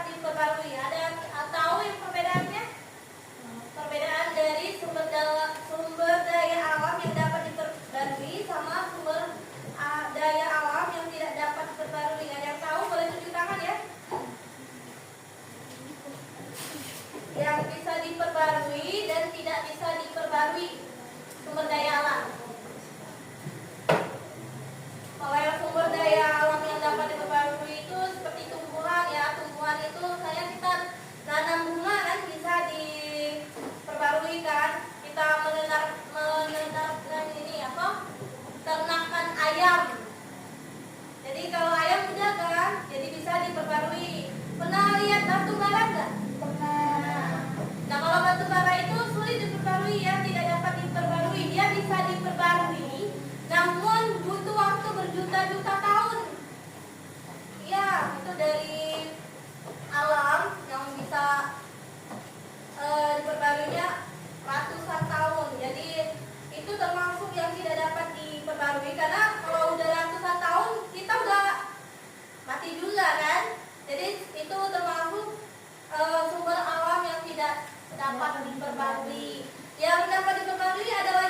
diperbarui. Ada tahu yang perbedaannya? Perbedaan dari sumber daya alam yang dapat diperbarui sama sumber daya alam yang tidak dapat diperbarui. Ada yang tahu? Boleh tunjuk tangan ya. Yang bisa diperbarui dan tidak bisa diperbarui sumber daya alam. Kalau yang sumber daya alam yang dapat diperbarui itu seperti tumbuhan ya. Tumbuhan itu saya kita nanam bunga kan bisa diperbarui kan. Kita menenarkan ini apa? Ternakan ayam. Jadi kalau ayam udah kan, jadi bisa diperbarui. Pernah lihat batu bara nggak? Pernah. Nah kalau batu bara itu sulit diperbarui ya, tidak dapat diperbarui. Dia bisa diperbarui, namun butuh waktu berjuta-juta tahun. Iya, itu dari alam yang bisa diperbaruinya ratusan tahun. Jadi itu termasuk yang tidak dapat diperbarui karena kalau udah ratusan tahun kita udah mati juga kan. Jadi itu termasuk sumber alam yang tidak dapat diperbarui. Yang dapat diperbarui adalah